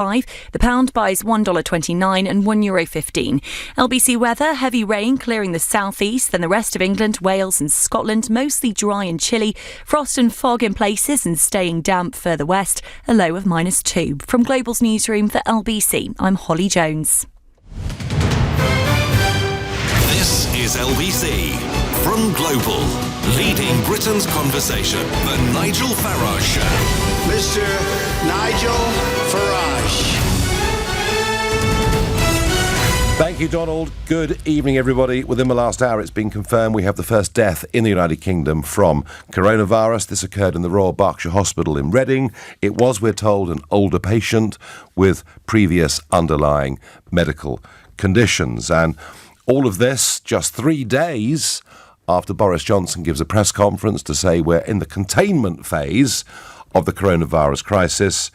The pound buys $1.29 and €1.15. LBC weather, heavy rain clearing the southeast, then the rest of England, Wales and Scotland mostly dry and chilly. Frost and fog in places and staying damp further west, a low of -2. From Global's newsroom for LBC, I'm Holly Jones. This is LBC from Global, leading Britain's conversation. The Nigel Farage Show. Mr. Nigel Farage. Thank you, Donald. Good evening, everybody. Within the last hour, it's been confirmed we have the first death in the United Kingdom from coronavirus. This occurred in the Royal Berkshire Hospital in Reading. It was, we're told, an older patient with previous underlying medical conditions. And all of this just 3 days after Boris Johnson gives a press conference to say we're in the containment phase of the coronavirus crisis.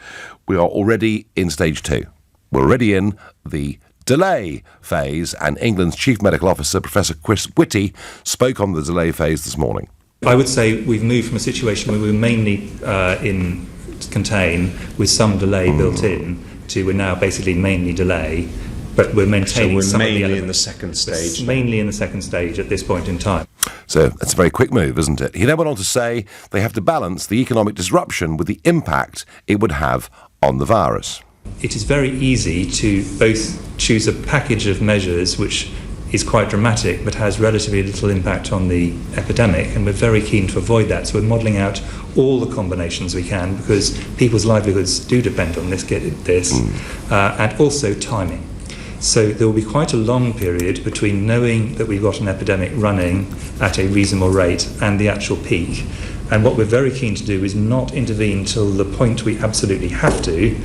We are already in stage 2. We're already in the delay phase, and England's Chief Medical Officer, Professor Chris Whitty, spoke on the delay phase this morning. I would say we've moved from a situation where we were mainly in contain with some delay built in to we're now basically mainly delay, but we're maintaining some of the elements. In the second stage. Mainly in the second stage at this point in time. So that's a very quick move, isn't it? He then went on to say they have to balance the economic disruption with the impact it would have on the virus. It is very easy to both choose a package of measures which is quite dramatic but has relatively little impact on the epidemic, and we're very keen to avoid that. So we're modelling out all the combinations we can because people's livelihoods do depend on this, and also timing. So there will be quite a long period between knowing that we've got an epidemic running at a reasonable rate and the actual peak. And what we're very keen to do is not intervene till the point we absolutely have to,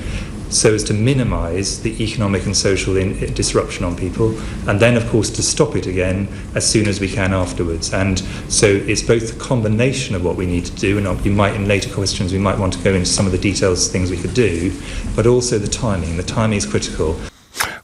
so as to minimise the economic and social disruption on people, and then of course to stop it again as soon as we can afterwards. And so it's both the combination of what we need to do, and we might in later questions we might want to go into some of the details, things we could do, but also the timing. The timing is critical.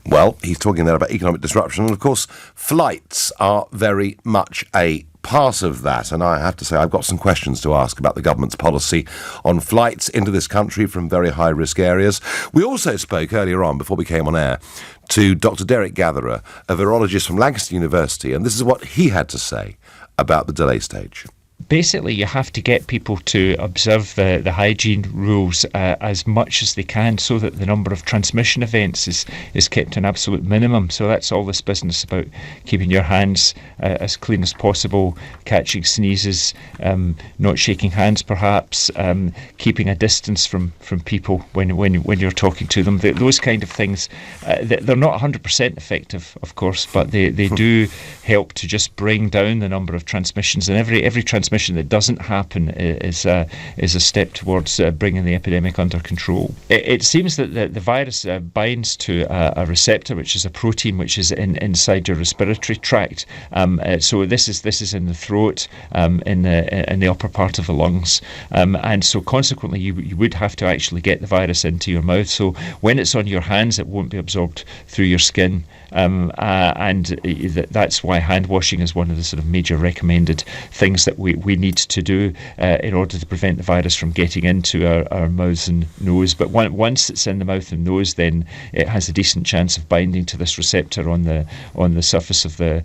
Well, he's talking there about economic disruption, and of course flights are very much a part of that, and I have to say I've got some questions to ask about the government's policy on flights into this country from very high-risk areas. We also spoke earlier on, before we came on air, to Dr. Derek Gatherer, a virologist from Lancaster University, and this is what he had to say about the delay stage. Basically, you have to get people to observe the hygiene rules as much as they can so that the number of transmission events is kept to an absolute minimum. So that's all this business about keeping your hands as clean as possible, catching sneezes, not shaking hands perhaps, keeping a distance from people when you're talking to them. Those kind of things, they're not 100% effective, of course, but they do help to just bring down the number of transmissions, and every transmission that doesn't happen is a step towards bringing the epidemic under control. It seems that the virus binds to a receptor, which is a protein which is inside your respiratory tract. So this is in the throat, in the upper part of the lungs, and so consequently you would have to actually get the virus into your mouth. So when it's on your hands, it won't be absorbed through your skin. And that's why hand washing is one of the sort of major recommended things that we need to do in order to prevent the virus from getting into our mouths and nose. But once it's in the mouth and nose, then it has a decent chance of binding to this receptor on the surface of the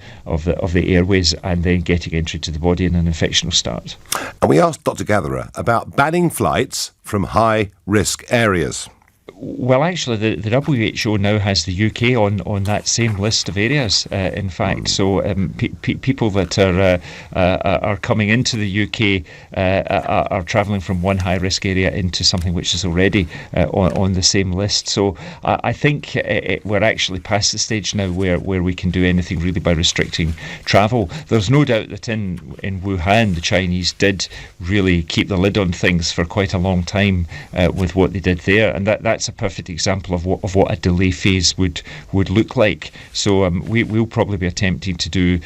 airways and then getting entry to the body, and an infection will start. And we asked Dr. Gatherer about banning flights from high-risk areas. Well, actually, the WHO now has the UK on that same list of areas. In fact, so people that are coming into the UK are travelling from one high-risk area into something which is already on the same list. So I think we're actually past the stage now where we can do anything really by restricting travel. There's no doubt that in Wuhan, the Chinese did really keep the lid on things for quite a long time with what they did there, and that's a perfect example of what a delay phase would look like. So we'll probably be attempting to do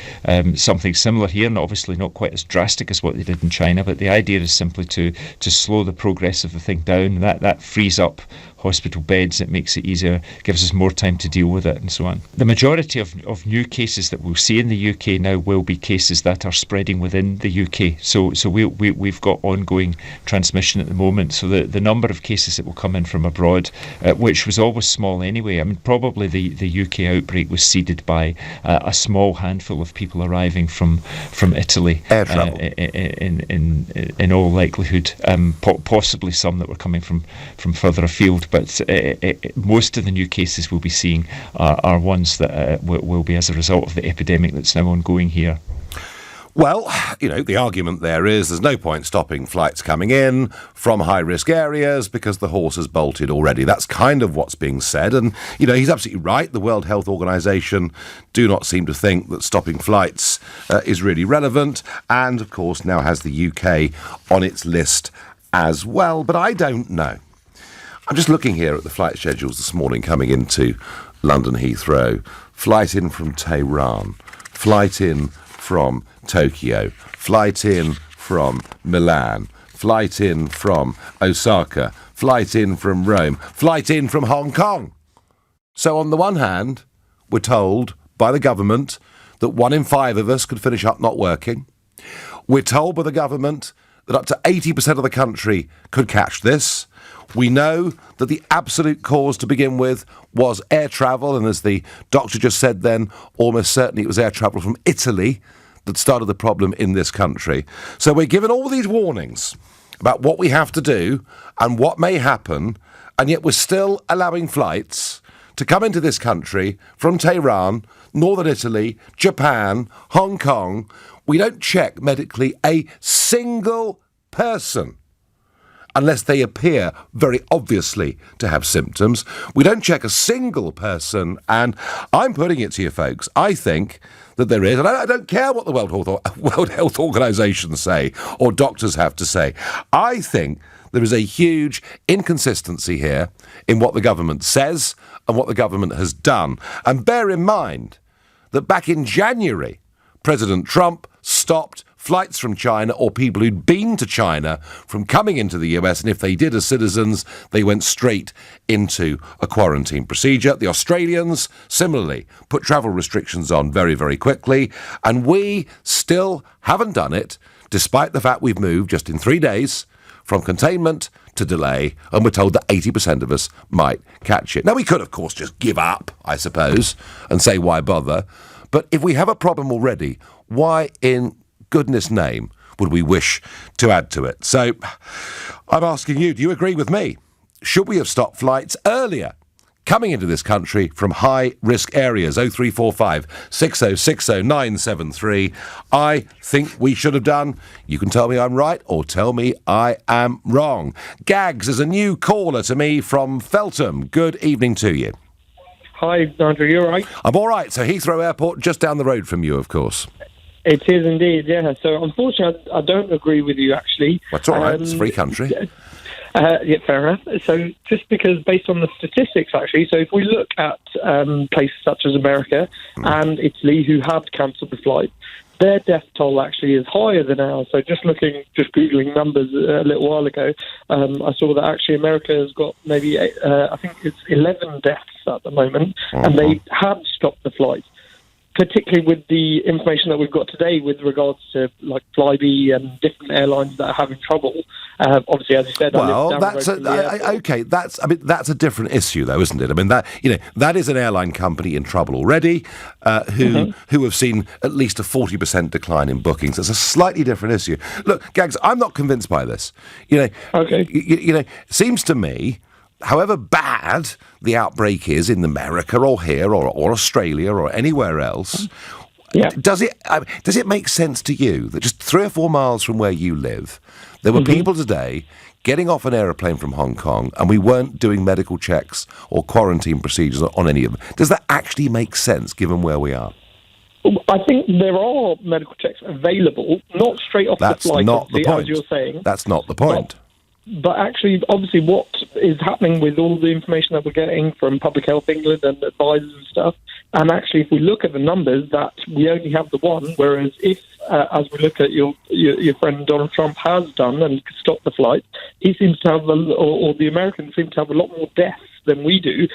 something similar here, and obviously not quite as drastic as what they did in China, but the idea is simply to slow the progress of the thing down. That frees up hospital beds. It makes it easier, gives us more time to deal with it, and so on. The majority of new cases that we'll see in the UK now will be cases that are spreading within the UK. So we've got ongoing transmission at the moment. So the number of cases that will come in from abroad, which was always small anyway. I mean, probably the UK outbreak was seeded by a small handful of people arriving from Italy. Air travel. In all likelihood, possibly some that were coming from further afield, but most of the new cases we'll be seeing are ones that will be as a result of the epidemic that's now ongoing here. Well, the argument there is there's no point stopping flights coming in from high-risk areas because the horse has bolted already. That's kind of what's being said. And, he's absolutely right. The World Health Organization do not seem to think that stopping flights is really relevant. And, of course, now has the UK on its list as well. But I don't know. I'm just looking here at the flight schedules this morning coming into London Heathrow. Flight in from Tehran. Flight in from Tokyo, flight in from Milan, flight in from Osaka, flight in from Rome, flight in from Hong Kong. So on the one hand, we're told by the government that 1 in 5 of us could finish up not working. We're told by the government that up to 80% of the country could catch this. We know that the absolute cause to begin with was air travel, and as the doctor just said then, almost certainly it was air travel from Italy that started the problem in this country. So we're given all these warnings about what we have to do and what may happen, and yet we're still allowing flights to come into this country from Tehran, northern Italy, Japan, Hong Kong. We don't check medically a single person unless they appear very obviously to have symptoms. We don't check a single person, and I'm putting it to you folks, I think that there is, and I don't care what the World Health Organization say or doctors have to say. I think there is a huge inconsistency here in what the government says and what the government has done. And bear in mind that back in January, President Trump stopped flights from China or people who'd been to China from coming into the US, and if they did as citizens, they went straight into a quarantine procedure. The Australians, similarly, put travel restrictions on very, very quickly, and we still haven't done it, despite the fact we've moved just in 3 days from containment to delay, and we're told that 80% of us might catch it. Now, we could, of course, just give up, I suppose, and say, why bother? But if we have a problem already, why in goodness name would we wish to add to it? So I'm asking you, do you agree with me? Should we have stopped flights earlier coming into this country from high-risk areas? 0345 6060 973. I think we should have done. You can tell me I'm right or tell me I am wrong. Gags is a new caller to me from Feltham. Good evening to you. Hi, Nigel, you all right? I'm all right. So Heathrow Airport, just down the road from you, of course. It is indeed, yeah. So unfortunately, I don't agree with you, actually. That's all right. It's a free country. Yeah, fair enough. So just because based on the statistics, actually, so if we look at places such as America and Italy who have cancelled the flight, their death toll actually is higher than ours. So just Googling numbers a little while ago, I saw that actually America has got maybe, I think it's 11 deaths at the moment, and they have stopped the flight. Particularly with the information that we've got today with regards to like Flybe and different airlines that are having trouble. Obviously, as you said, well, that's a different issue, though, isn't it? I mean, that is an airline company in trouble already, who have seen at least a 40% decline in bookings. It's a slightly different issue. Look, Gags, I'm not convinced by this. It seems to me, however bad the outbreak is in America or here or Australia or anywhere else, does it make sense to you that just 3 or 4 miles from where you live, there were people today getting off an aeroplane from Hong Kong and we weren't doing medical checks or quarantine procedures on any of them? Does that actually make sense given where we are? I think there are medical checks available, not straight off the flight, not the point. as you're saying. That's not the point. But actually, obviously, what is happening with all the information that we're getting from Public Health England and advisors and stuff, and actually, if we look at the numbers, that we only have the one, whereas if, as we look at your friend Donald Trump has done and stopped the flight, he seems to have, or the Americans seem to have a lot more deaths than we do,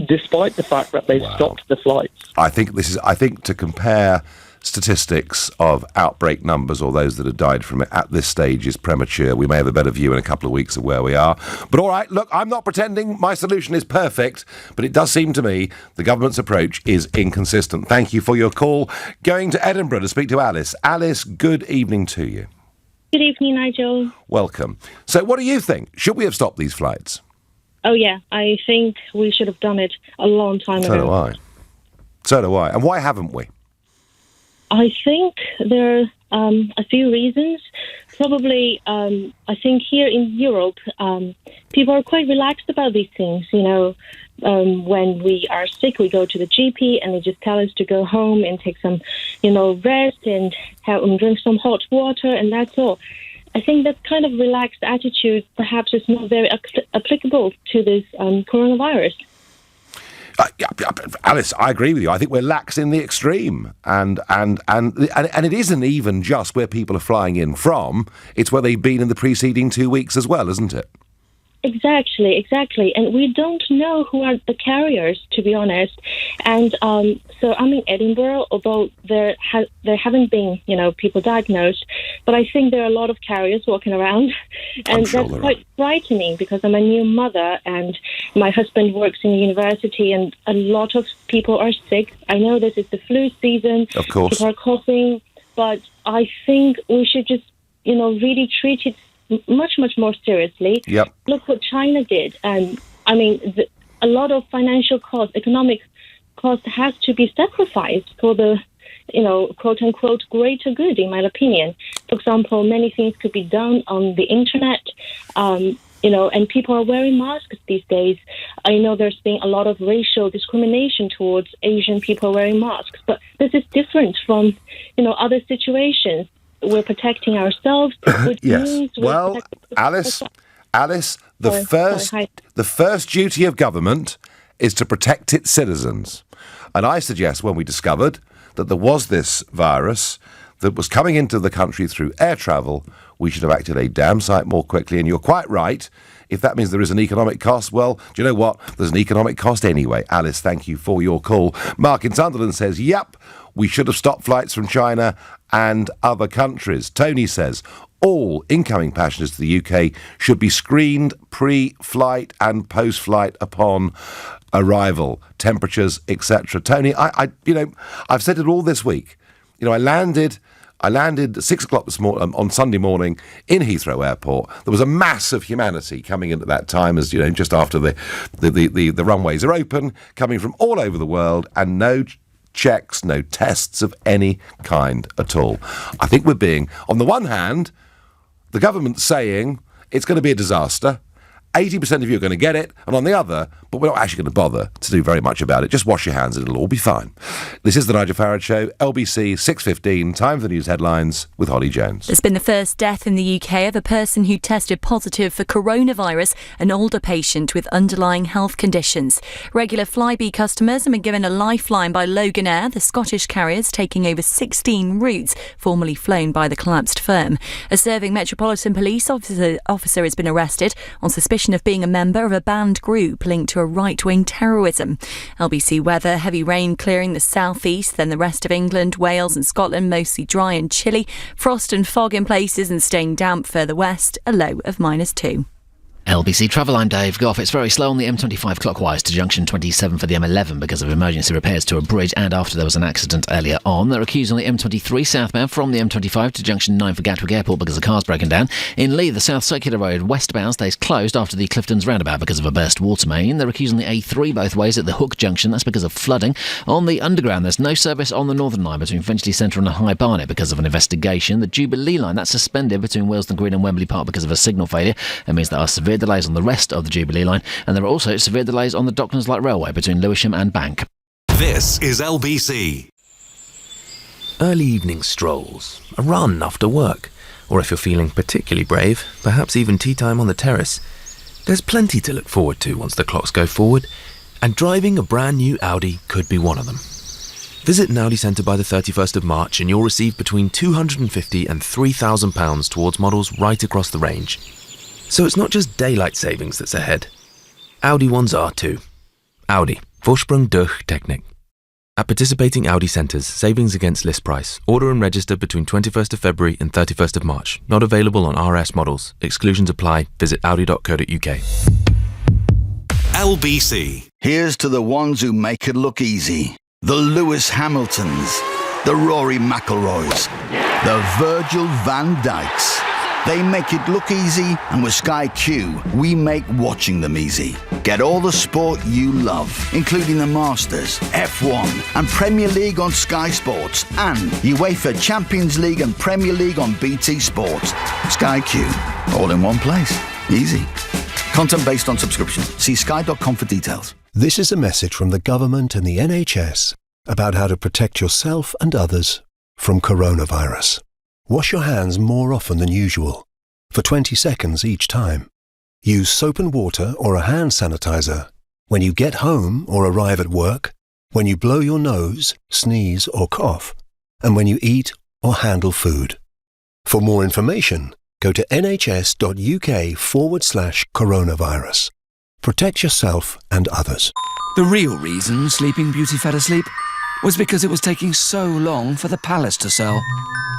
despite the fact that they've stopped the flights. I think to compare statistics of outbreak numbers or those that have died from it at this stage is premature. We may have a better view in a couple of weeks of where we are. But all right, look, I'm not pretending my solution is perfect, but it does seem to me the government's approach is inconsistent. Thank you for your call. Going to Edinburgh to speak to Alice. Alice, good evening to you. Good evening, Nigel. Welcome. So what do you think? Should we have stopped these flights? Oh, yeah, I think we should have done it a long time ago. So do I. And why haven't we? I think there are a few reasons. Probably, I think here in Europe, people are quite relaxed about these things. When we are sick, we go to the GP and they just tell us to go home and take some, rest and drink some hot water, and that's all. I think that kind of relaxed attitude perhaps is not very applicable to this coronavirus. Alice, I agree with you. I think we're lax in the extreme, and it isn't even just where people are flying in from. It's where they've been in the preceding 2 weeks as well, isn't it? Exactly. And we don't know who are the carriers, to be honest. And so I'm in Edinburgh, although there haven't been, people diagnosed. But I think there are a lot of carriers walking around. And that's quite frightening because I'm a new mother and my husband works in a university and a lot of people are sick. I know this is the flu season. Of course. People are coughing. But I think we should just, really treat it much more seriously. Yep. Look what China did. A lot of financial cost, economic cost has to be sacrificed for the, quote unquote, greater good, in my opinion. For example, many things could be done on the internet, and people are wearing masks these days. I know there's been a lot of racial discrimination towards Asian people wearing masks, but this is different from, other situations. We're protecting ourselves. Which means Alice, the first duty of government is to protect its citizens. And I suggest when we discovered that there was this virus that was coming into the country through air travel, we should have acted a damn sight more quickly. And you're quite right. If that means there is an economic cost, well, do you know what? There's an economic cost anyway. Alice, thank you for your call. Mark in Sunderland says, yep, we should have stopped flights from China and other countries. Tony says, all incoming passengers to the UK should be screened pre-flight and post-flight upon arrival, temperatures, etc. Tony, I've said it all this week. I landed at 6 o'clock this morning on Sunday morning in Heathrow Airport. There was a mass of humanity coming in at that time, as just after the runways are open, coming from all over the world, and no checks, no tests of any kind at all. I think we're being, on the one hand, the government's saying it's going to be a disaster. 80% of you are going to get it, and on the other, but we're not actually going to bother to do very much about it. Just wash your hands and it'll all be fine. This is the Nigel Farage Show, LBC 6:15, time for the news headlines with Holly Jones. There's been the first death in the UK of a person who tested positive for coronavirus, an older patient with underlying health conditions. Regular Flybe customers have been given a lifeline by Loganair, the Scottish carriers taking over 16 routes formerly flown by the collapsed firm. A serving Metropolitan Police officer has been arrested on suspicion of being a member of a banned group linked to a right-wing terrorism. LBC weather, heavy rain clearing the southeast, then the rest of England, Wales and Scotland mostly dry and chilly. Frost and fog in places and staying damp further west, a low of -2. LBC Travel, I'm Dave Goff. It's very slow on the M25 clockwise to junction 27 for the M11 because of emergency repairs to a bridge and after there was an accident earlier on. There are queues on the M23 southbound from the M25 to junction 9 for Gatwick Airport because a car's broken down. In Leigh, the South Circular Road westbound stays closed after the Cliftons roundabout because of a burst water main. There are queues on the A3 both ways at the Hook junction. That's because of flooding. On the Underground, there's no service on the Northern Line between Finchley Centre and High Barnet because of an investigation. The Jubilee Line, that's suspended between Willesden Green and Wembley Park because of a signal failure. It means there are severe delays on the rest of the Jubilee Line, and there are also severe delays on the Docklands Light Railway between Lewisham and Bank. This is LBC. Early evening strolls, a run after work, Or if you're feeling particularly brave, perhaps even tea time on the terrace. There's plenty to look forward to once the clocks go forward, and driving a brand new Audi could be one of them. Visit an Audi centre by the 31st of March and you'll receive between £250 and £3,000 towards models right across the range. So it's not just daylight savings that's ahead. Audi ones are too. Audi. Vorsprung durch Technik. At participating Audi centres, savings against list price. Order and register between 21st of February and 31st of March. Not available on RS models. Exclusions apply. Visit audi.co.uk. LBC. Here's to the ones who make it look easy. The Lewis Hamiltons, the Rory McIlroys, the Virgil van Dijks. They make it look easy, and with Sky Q, we make watching them easy. Get all the sport you love, including the Masters, F1, and Premier League on Sky Sports, and UEFA Champions League and Premier League on BT Sports. Sky Q, all in one place. Easy. Content based on subscription. See sky.com for details. This is a message from the government and the NHS about how to protect yourself and others from coronavirus. Wash your hands more often than usual, for 20 seconds each time. Use soap and water or a hand sanitizer when you get home or arrive at work, when you blow your nose, sneeze or cough, and when you eat or handle food. For more information, go to nhs.uk/coronavirus. Protect yourself and others. The real reason Sleeping Beauty fell asleep was because it was taking so long for the palace to sell,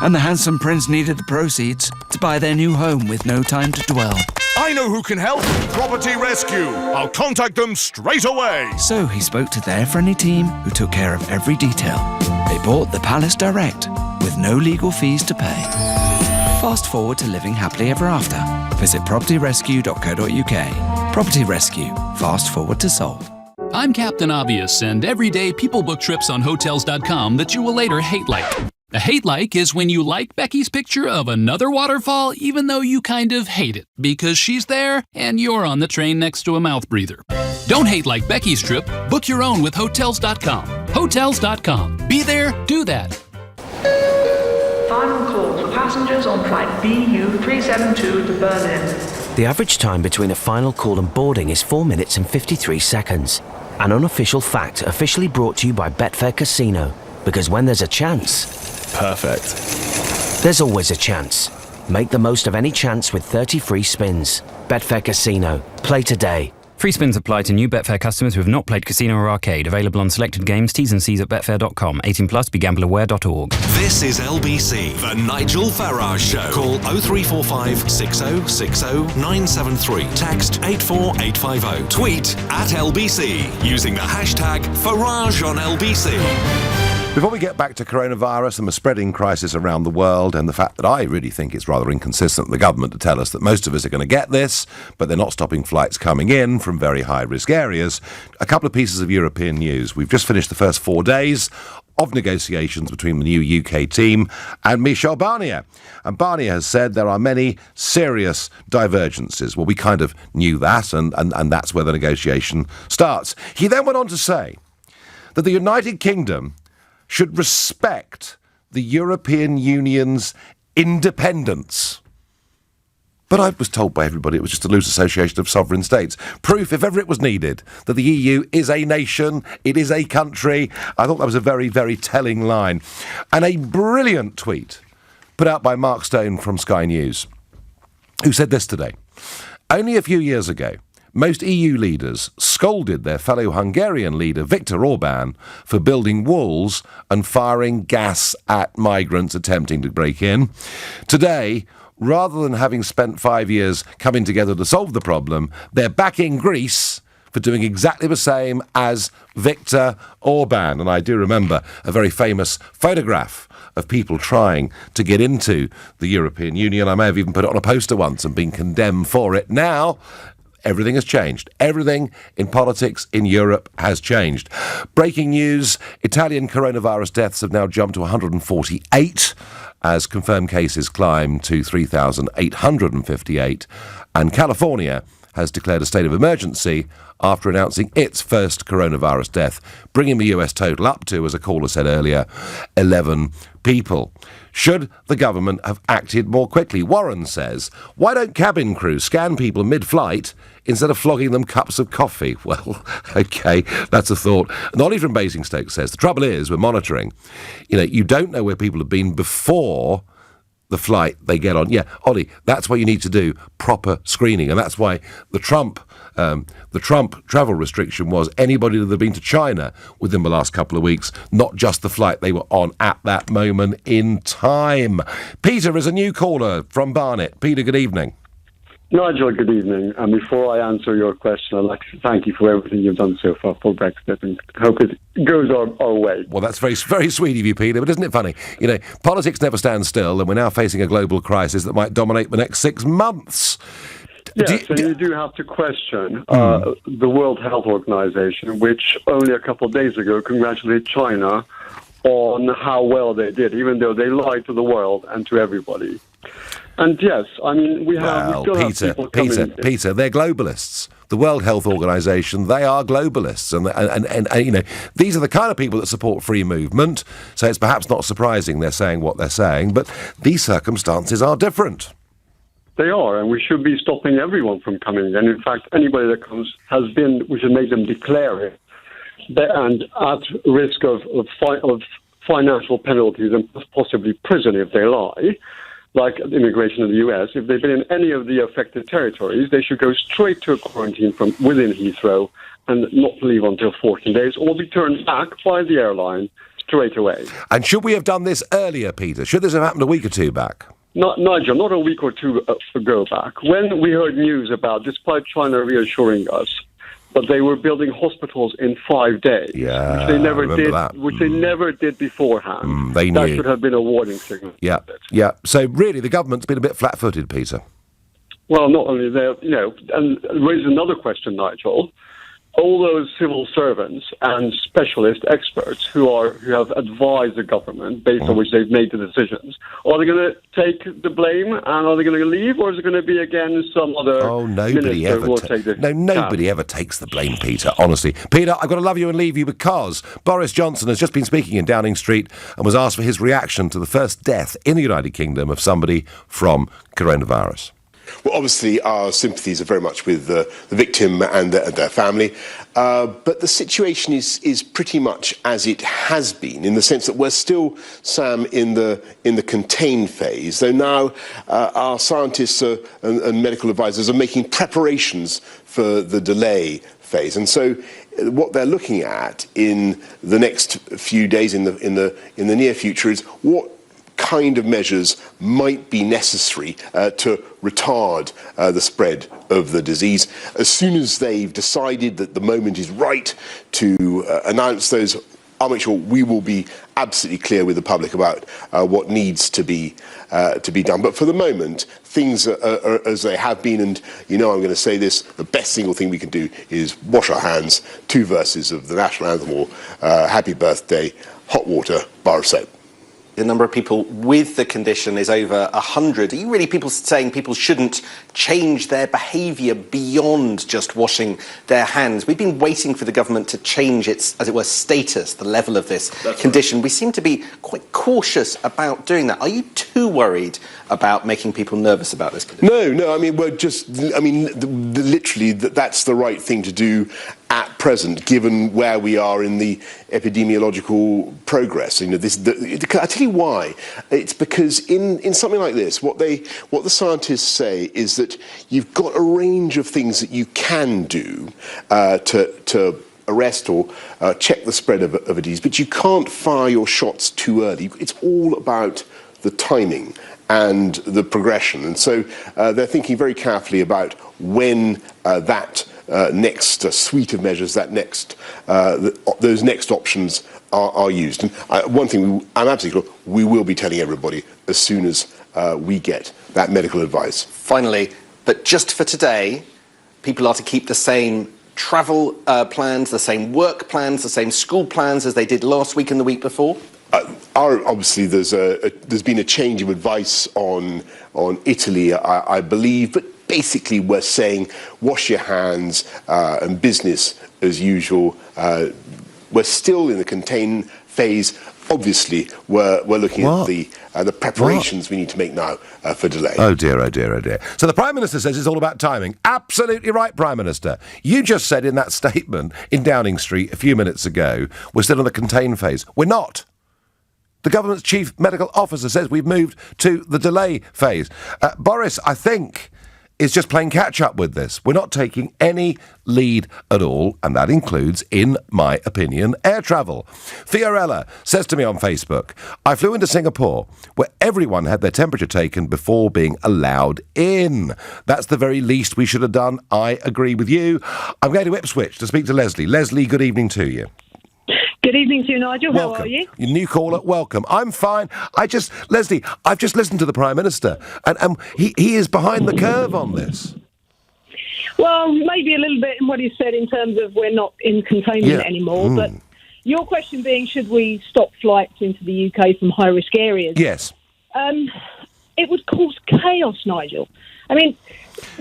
and the handsome prince needed the proceeds to buy their new home with no time to dwell. I know who can help. Property Rescue. I'll contact them straight away. So he spoke to their friendly team who took care of every detail. They bought the palace direct with no legal fees to pay. Fast forward to living happily ever after. Visit propertyrescue.co.uk. Property Rescue. Fast forward to sold. I'm Captain Obvious, and every day people book trips on Hotels.com that you will later hate like. A hate like is when you like Becky's picture of another waterfall even though you kind of hate it because she's there and you're on the train next to a mouth breather. Don't hate like Becky's trip. Book your own with Hotels.com. Hotels.com. Be there, do that. Final call for passengers on flight BU372 to Berlin. The average time between a final call and boarding is 4 minutes and 53 seconds. An unofficial fact officially brought to you by Betfair Casino. Because when there's a chance... Perfect. There's always a chance. Make the most of any chance with 30 free spins. Betfair Casino. Play today. Free spins apply to new Betfair customers who have not played casino or arcade. Available on selected games. T's and C's at betfair.com. 18 plus. BeGambleAware.org. This is LBC, the Nigel Farage Show. Call 0345 6060 973. Text 84850. Tweet at LBC using the hashtag Farage on LBC. Before we get back to coronavirus and the spreading crisis around the world and the fact that I really think it's rather inconsistent of the government to tell us that most of us are going to get this, but they're not stopping flights coming in from very high-risk areas, a couple of pieces of European news. We've just finished the first 4 days of negotiations between the new UK team and Michel Barnier. And Barnier has said there are many serious divergences. Well, we kind of knew that, and that's where the negotiation starts. He then went on to say that the United Kingdom should respect the European Union's independence. But I was told by everybody it was just a loose association of sovereign states. Proof, if ever it was needed, that the EU is a nation, it is a country. I thought that was a very, very telling line. And a brilliant tweet put out by Mark Stone from Sky News, who said this today. Only a few years ago, most EU leaders scolded their fellow Hungarian leader Viktor Orban for building walls and firing gas at migrants attempting to break in. Today, rather than having spent 5 years coming together to solve the problem, they're backing Greece for doing exactly the same as Viktor Orban. And I do remember a very famous photograph of people trying to get into the European Union. I may have even put it on a poster once and been condemned for it. Now, everything has changed. Everything in politics in Europe has changed. Breaking news, Italian coronavirus deaths have now jumped to 148 as confirmed cases climb to 3,858. And California has declared a state of emergency after announcing its first coronavirus death, bringing the US total up to, as a caller said earlier, 11 people. Should the government have acted more quickly? Warren says, why don't cabin crews scan people mid-flight instead of flogging them cups of coffee? Well, OK, that's a thought. And Ollie from Basingstoke says, the trouble is, we're monitoring. You don't know where people have been before the flight they get on. Yeah, Ollie, that's what you need to do, proper screening. And that's why the Trump travel restriction was anybody that had been to China within the last couple of weeks, not just the flight they were on at that moment in time. Peter is a new caller from Barnet. Peter, good evening. Nigel, good evening. And before I answer your question, I'd like to thank you for everything you've done so far for Brexit and hope it goes our way. Well, that's very, very sweet of you, Peter, but isn't it funny? Politics never stands still, and we're now facing a global crisis that might dominate the next 6 months. Yes, and you do have to question the World Health Organization, which only a couple of days ago congratulated China on how well they did, even though they lied to the world and to everybody. And yes, I mean, we still have people coming in. Peter, they're globalists. The World Health Organization, they are globalists. And these are the kind of people that support free movement. So it's perhaps not surprising they're saying what they're saying, but these circumstances are different. They are, and we should be stopping everyone from coming in. And in fact, anybody that comes we should make them declare it. And at risk of financial penalties and possibly prison if they lie, like immigration in the US, if they've been in any of the affected territories, they should go straight to a quarantine from within Heathrow and not leave until 14 days, or be turned back by the airline straight away. And should we have done this earlier, Peter? Should this have happened a week or two back? Nigel, not a week or two ago back, when we heard news about, despite China reassuring us, but they were building hospitals in 5 days, which they never did beforehand. They knew. That should have been a warning signal. Yeah. So really, the government's been a bit flat-footed, Peter. Well, not only that, and raises another question, Nigel. All those civil servants and specialist experts who have advised the government based on which they've made the decisions, are they going to take the blame and are they going to leave, or is it going to be again some other nobody ever takes the blame, Peter, honestly. Peter, I've got to love you and leave you because Boris Johnson has just been speaking in Downing Street and was asked for his reaction to the first death in the United Kingdom of somebody from coronavirus. Well, obviously, our sympathies are very much with the victim and their family. But the situation is pretty much as it has been, in the sense that we're still, Sam, in the contained phase. Though now our scientists and medical advisors are making preparations for the delay phase. And so what they're looking at in the next few days, in the near future, is what kind of measures might be necessary to retard the spread of the disease. As soon as they've decided that the moment is right to announce those, I'll make sure we will be absolutely clear with the public about what needs to be done. But for the moment, things are as they have been, and I'm going to say this, the best single thing we can do is wash our hands, 2 verses of the national anthem, or happy birthday, hot water, bar of soap. The number of people with the condition is over 100. Are you really saying people shouldn't change their behaviour beyond just washing their hands? We've been waiting for the government to change its, as it were, status, the level of this condition. Right. We seem to be quite cautious about doing that. Are you too worried about making people nervous about this condition? No. I mean, literally, that's the right thing to do at present, given where we are in the epidemiological progress. I tell you why. It's because in something like this, what the scientists say is that you've got a range of things that you can do to arrest or check the spread of a disease, but you can't fire your shots too early. It's all about the timing and the progression. And so they're thinking very carefully about when that next suite of measures, those next options are used. And one thing I'm absolutely sure we will be telling everybody as soon as we get that medical advice. Finally, but just for today, people are to keep the same travel plans, the same work plans, the same school plans as they did last week and the week before? Obviously, there's been a change of advice on Italy, I believe, but basically were saying, wash your hands and business as usual. We're still in the contain phase. Obviously, we're looking at the preparations we need to make now for delay. Oh dear, oh dear, oh dear. So the Prime Minister says it's all about timing. Absolutely right, Prime Minister. You just said in that statement in Downing Street a few minutes ago, we're still in the contain phase. We're not. The government's chief medical officer says we've moved to the delay phase. Boris, I think, is just playing catch-up with this. We're not taking any lead at all, and that includes, in my opinion, air travel. Fiorella says to me on Facebook, I flew into Singapore, where everyone had their temperature taken before being allowed in. That's the very least we should have done. I agree with you. I'm going to Ipswich to speak to Leslie. Leslie, good evening to you. Good evening to you, Nigel. Welcome. How are you? Your new caller, welcome. I'm fine. Leslie, I've just listened to the Prime Minister, and he is behind the curve on this. Well, maybe a little bit in what he said in terms of we're not in containment anymore, but your question being, should we stop flights into the UK from high-risk areas? Yes. It would cause chaos, Nigel. I mean,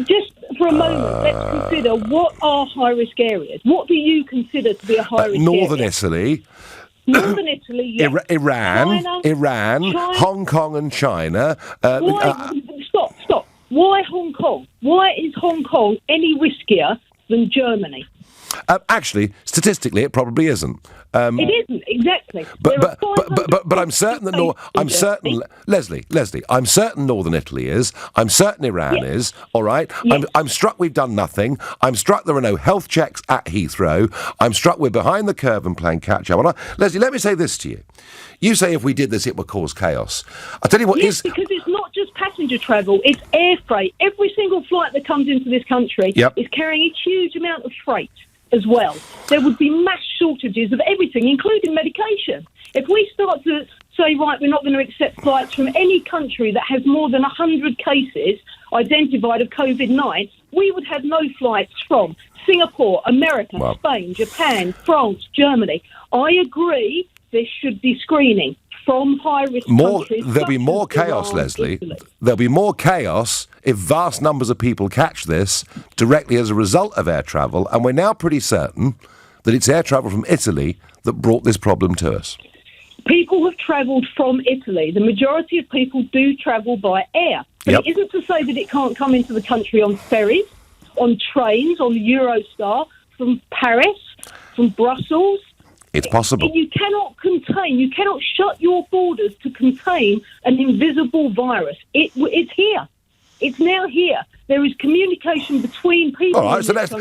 just for a moment, let's consider what are high-risk areas. What do you consider to be a high-risk Northern area? Italy. Northern Italy, yes. Iran, China. Hong Kong and China. Stop. Why Hong Kong? Why is Hong Kong any riskier than Germany? Actually, statistically, it probably isn't. It isn't, exactly. But I'm certain that Leslie, I'm certain Northern Italy is. I'm certain Iran is. All right. Yes. I'm struck we've done nothing. I'm struck there are no health checks at Heathrow. I'm struck we're behind the curve and playing catch up. Leslie, let me say this to you. You say if we did this, it would cause chaos. I'll tell you what because it's not just passenger travel, it's air freight. Every single flight that comes into this country is carrying a huge amount of freight as well. There would be mass shortages of everything, including medication. If we start to say, right, we're not going to accept flights from any country that has more than 100 cases identified of COVID-19, we would have no flights from Singapore, America, Spain, Japan, France, Germany. I agree there should be screening from high-risk countries. There'll be more chaos, Leslie. There'll be more chaos if vast numbers of people catch this directly as a result of air travel, and we're now pretty certain that it's air travel from Italy that brought this problem to us. People have travelled from Italy. The majority of people do travel by air. But it isn't to say that it can't come into the country on ferries, on trains, on the Eurostar, from Paris, from Brussels. It's possible. You cannot shut your borders to contain an invisible virus. It's here. It's now here. There is communication between people. All right, so let's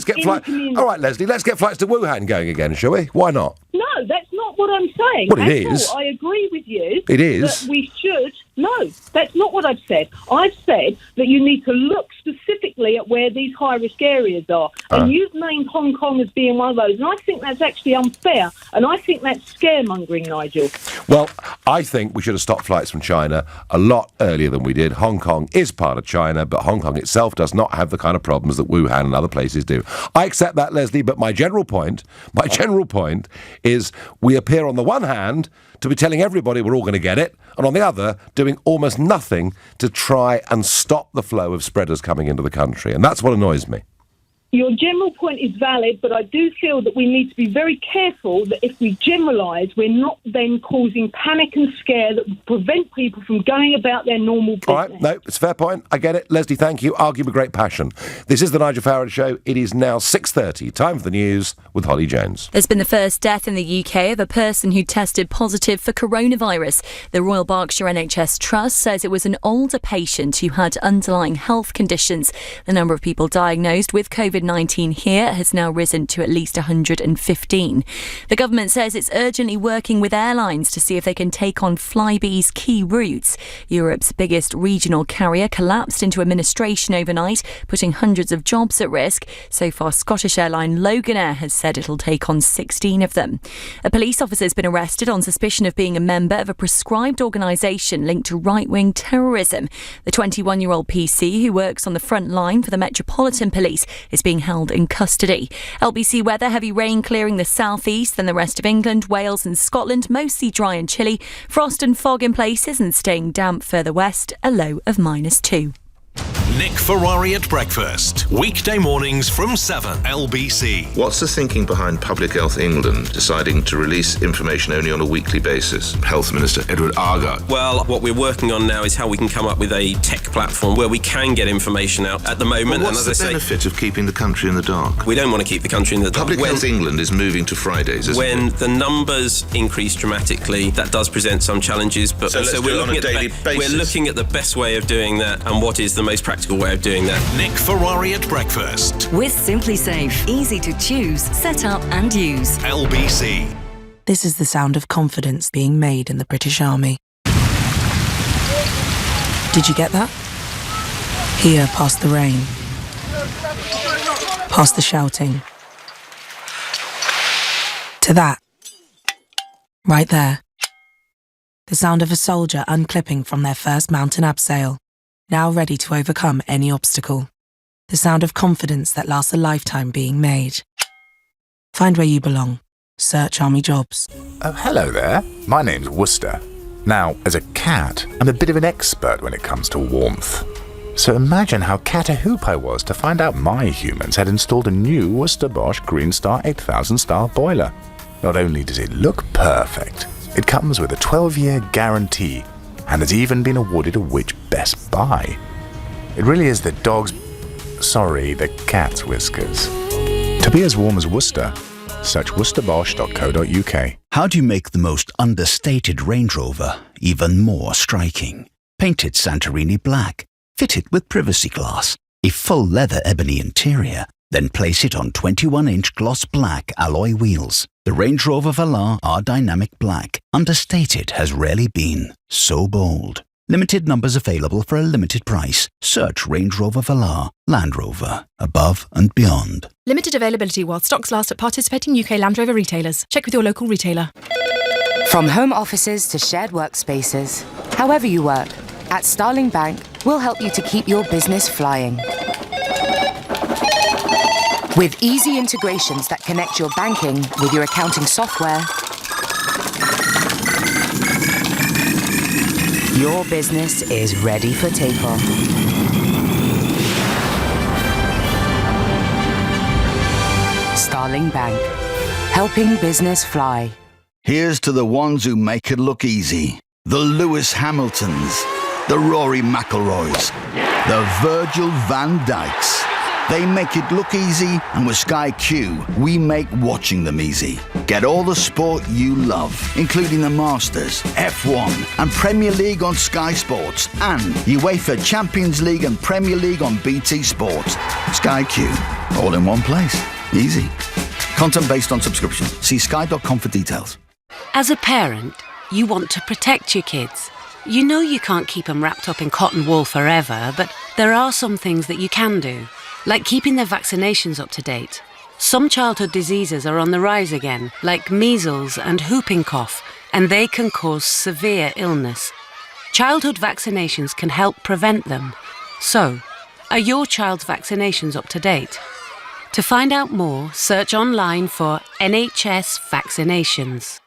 get flights. All right, Leslie, let's get flights to Wuhan going again, shall we? Why not? No, that's not what I'm saying. Well, it is. I agree with you. It is. That we should. No, that's not what I've said. I've said that you need to look specifically at where these high-risk areas are. And you've named Hong Kong as being one of those. And I think that's actually unfair. And I think that's scaremongering, Nigel. Well, I think we should have stopped flights from China a lot earlier than we did. Hong Kong is part of China, but Hong Kong itself does not have the kind of problems that Wuhan and other places do. I accept that, Leslie, but my general point is we appear on the one hand to be telling everybody we're all going to get it, and on the other, doing almost nothing to try and stop the flow of spreaders coming into the country. And that's what annoys me. Your general point is valid, but I do feel that we need to be very careful that if we generalise, we're not then causing panic and scare that will prevent people from going about their normal business. All right, no, it's a fair point. I get it. Leslie, thank you. Argue with great passion. This is the Nigel Farage Show. It is now 6:30. Time for the news with Holly Jones. There's been the first death in the UK of a person who tested positive for coronavirus. The Royal Berkshire NHS Trust says it was an older patient who had underlying health conditions. The number of people diagnosed with COVID-19 here has now risen to at least 115. The government says it's urgently working with airlines to see if they can take on Flybe's key routes. Europe's biggest regional carrier collapsed into administration overnight, putting hundreds of jobs at risk. So far, Scottish airline Loganair has said it'll take on 16 of them. A police officer has been arrested on suspicion of being a member of a prescribed organisation linked to right-wing terrorism. The 21-year-old PC, who works on the front line for the Metropolitan Police, is being held in custody. LBC weather, heavy rain clearing the southeast, then the rest of England, Wales and Scotland, mostly dry and chilly. Frost and fog in places and staying damp further west, a low of -2. Nick Ferrari at breakfast. Weekday mornings from 7. LBC. What's the thinking behind Public Health England deciding to release information only on a weekly basis? Health Minister Edward Argart. Well, what we're working on now is how we can come up with a tech platform where we can get information out at the moment. Well, what's the benefit of keeping the country in the dark? We don't want to keep the country in the dark. Public Health England is moving to Fridays, isn't when it? the numbers increase dramatically, that does present some challenges. But So let's do it on a daily basis. We're looking at the best way of doing that and what is the most practical way of doing that. Nick Ferrari at breakfast. With Simply Safe. Easy to choose, set up and use. LBC. This is the sound of confidence being made in the British Army. Did you get that? Here, past the rain. Past the shouting. To that. Right there. The sound of a soldier unclipping from their first mountain abseil, now ready to overcome any obstacle. The sound of confidence that lasts a lifetime being made. Find where you belong. Search Army Jobs. Oh, hello there. My name's Worcester. Now, as a cat, I'm a bit of an expert when it comes to warmth. So imagine how cat-a-hoop I was to find out my humans had installed a new Worcester Bosch Green Star 8000 style boiler. Not only does it look perfect, it comes with a 12-year guarantee and has even been awarded a Which Best Buy. It really is the the cat's whiskers. To be as warm as Worcester, search worcesterbosch.co.uk. How do you make the most understated Range Rover even more striking? Paint it Santorini black, fit it with privacy glass, a full leather ebony interior, then place it on 21-inch gloss black alloy wheels. The Range Rover Velar R Dynamic Black, understated, has rarely been so bold. Limited numbers available for a limited price. Search Range Rover Velar, Land Rover, above and beyond. Limited availability while stocks last at participating UK Land Rover retailers. Check with your local retailer. From home offices to shared workspaces, however you work, at Starling Bank, we'll help you to keep your business flying. With easy integrations that connect your banking with your accounting software, your business is ready for takeoff. Starling Bank, helping business fly. Here's to the ones who make it look easy. The Lewis Hamiltons, the Rory McIlroys, the Virgil van Dijks. They make it look easy, and with Sky Q, we make watching them easy. Get all the sport you love, including the Masters, F1, and Premier League on Sky Sports, and UEFA Champions League and Premier League on BT Sports. Sky Q, all in one place. Easy. Content based on subscription. See sky.com for details. As a parent, you want to protect your kids. You know you can't keep them wrapped up in cotton wool forever, but there are some things that you can do, like keeping their vaccinations up to date. Some childhood diseases are on the rise again, like measles and whooping cough, and they can cause severe illness. Childhood vaccinations can help prevent them. So, are your child's vaccinations up to date? To find out more, search online for NHS vaccinations.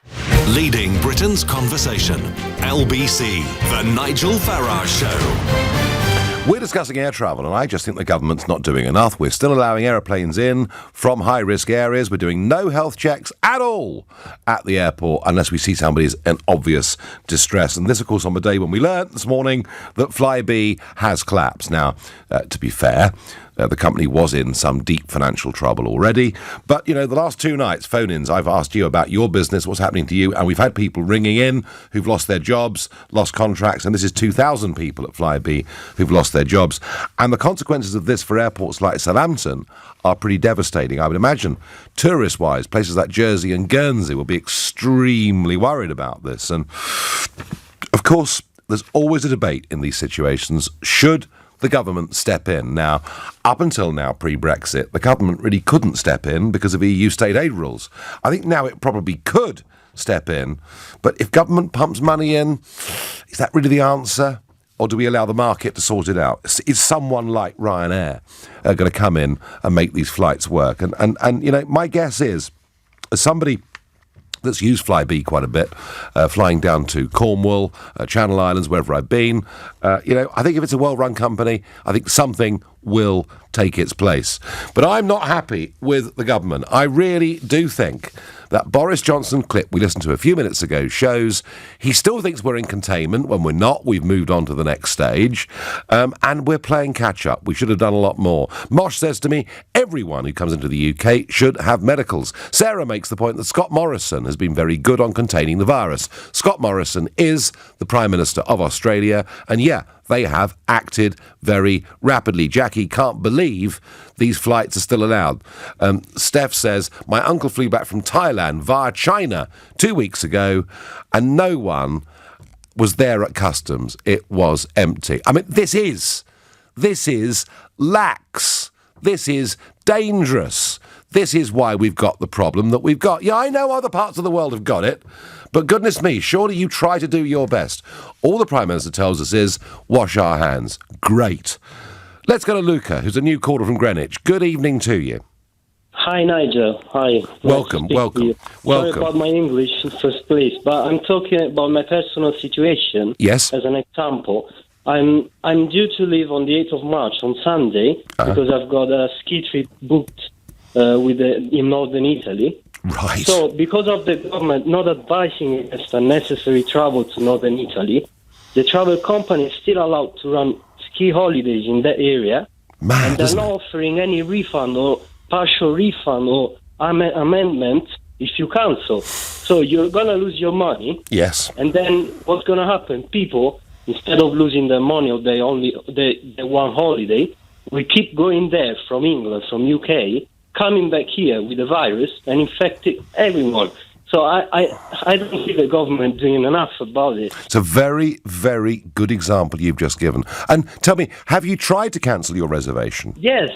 Leading Britain's conversation. LBC, The Nigel Farage Show. We're discussing air travel, and I just think the government's not doing enough. We're still allowing aeroplanes in from high-risk areas. We're doing no health checks at all at the airport unless we see somebody's in obvious distress. And this, of course, on the day when we learnt this morning that Flybe has collapsed. Now, to be fair, the company was in some deep financial trouble already. But, you know, the last two nights, phone-ins, I've asked you about your business, what's happening to you, and we've had people ringing in who've lost their jobs, lost contracts, and this is 2,000 people at Flybe who've lost their jobs. And the consequences of this for airports like Southampton are pretty devastating. I would imagine, tourist-wise, places like Jersey and Guernsey will be extremely worried about this. And, of course, there's always a debate in these situations. Should the government step in? Now, up until now, pre-Brexit, the government really couldn't step in because of EU state aid rules. I think now it probably could step in, but if government pumps money in, is that really the answer? Or do we allow the market to sort it out? Is someone like Ryanair going to come in and make these flights work? And you know, my guess is, as somebody that's used Flybe quite a bit, flying down to Cornwall, Channel Islands, wherever I've been. I think if it's a well-run company, I think something will take its place. But I'm not happy with the government. I really do think that Boris Johnson clip we listened to a few minutes ago shows he still thinks we're in containment when we're not. We've moved on to the next stage, and we're playing catch-up. We should have done a lot more. Mosh says to me, everyone who comes into the UK should have medicals. Sarah makes the point that Scott Morrison has been very good on containing the virus. Scott Morrison is the Prime Minister of Australia, and they have acted very rapidly. Jackie can't believe these flights are still allowed. Steph says, my uncle flew back from Thailand via China 2 weeks ago, and no one was there at customs. It was empty. I mean, this is lax. This is dangerous. This is why we've got the problem that we've got. Yeah, I know other parts of the world have got it, but goodness me, surely you try to do your best. All the Prime Minister tells us is, wash our hands. Great. Let's go to Luca, who's a new caller from Greenwich. Good evening to you. Hi, Nigel. Hi. Welcome. Sorry about my English, first place, but I'm talking about my personal situation. Yes. As an example. I'm due to leave on the 8th of March, on Sunday, because I've got a ski trip booked in northern Italy. Right. So, because of the government not advising against unnecessary travel to northern Italy, the travel company is still allowed to run ski holidays in that area. Mad, and they're not offering any refund or partial refund or amendment if you cancel. So you're going to lose your money. Yes. And then what's going to happen? People, instead of losing their money or they one holiday, we keep going there from England, from UK, coming back here with the virus and infecting everyone. So I don't see the government doing enough about it. It's a very, very good example you've just given. And tell me, have you tried to cancel your reservation? Yes.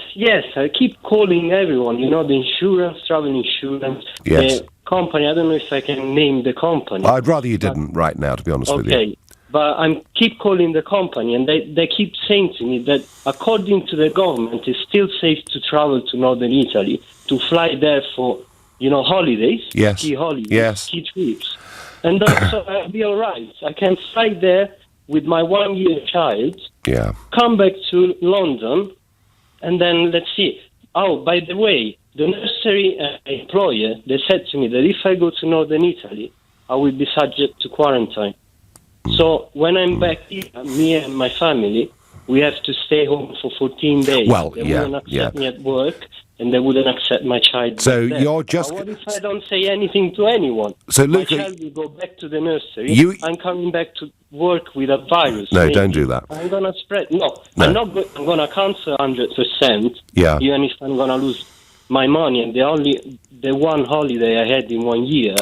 I keep calling everyone, the insurance, travel insurance, yes. The company. I don't know if I can name the company. I'd rather you didn't right now, to be honest with you. Okay, but I keep calling the company, and they keep saying to me that according to the government, it's still safe to travel to northern Italy, to fly there for holidays, yes. ski holidays, yes. ski trips. And so I'll be all right. I can fly there with my 1-year child, come back to London, and then let's see. Oh, by the way, the nursery employer, they said to me that if I go to northern Italy, I will be subject to quarantine. So when I'm back here, me and my family, we have to stay home for 14 days. Well, they wouldn't accept me at work, and they wouldn't accept my child. So you're just... What if I don't say anything to anyone? So Luca, my child will go back to the nursery. I'm coming back to work with a virus. No, don't do that. I'm going to spread... No. I'm going to cancel 100%. Yeah. Even if I'm going to lose my money, and the one holiday I had in 1 year.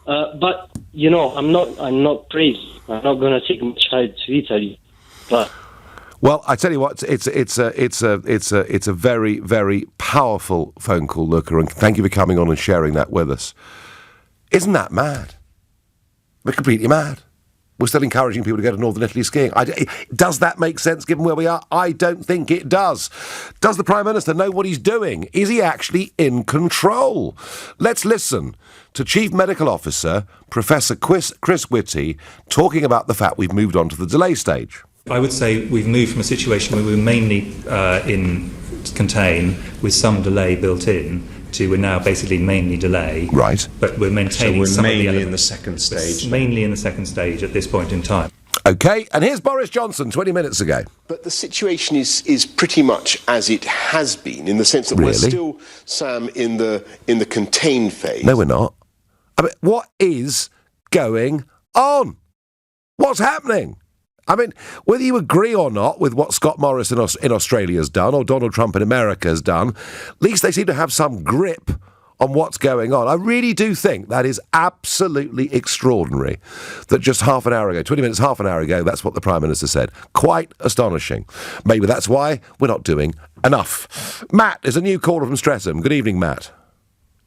But I'm not crazy. I'm not going to take my child to Italy. But well, I tell you what, it's a very, very powerful phone call, Luca, and thank you for coming on and sharing that with us. Isn't that mad? We're completely mad. We're still encouraging people to go to northern Italy skiing. Does that make sense given where we are? I don't think it does. Does the Prime Minister know what he's doing? Is he actually in control? Let's listen to Chief Medical Officer Professor Chris Whitty talking about the fact we've moved on to the delay stage. I would say we've moved from a situation where we were mainly in contain with some delay built in to we're now basically mainly delay. Right. But we're maintaining some of the elements. Mainly in the second stage. Mainly in the second stage at this point in time. OK, and here's Boris Johnson 20 minutes ago. But the situation is pretty much as it has been, in the sense that we're still, Sam, in the contain phase. No, we're not. I mean, what is going on? What's happening? I mean, whether you agree or not with what Scott Morrison in Australia has done or Donald Trump in America has done, at least they seem to have some grip on what's going on. I really do think that is absolutely extraordinary that just half an hour ago, 20 minutes, half an hour ago, that's what the Prime Minister said. Quite astonishing. Maybe that's why we're not doing enough. Matt is a new caller from Streatham. Good evening, Matt.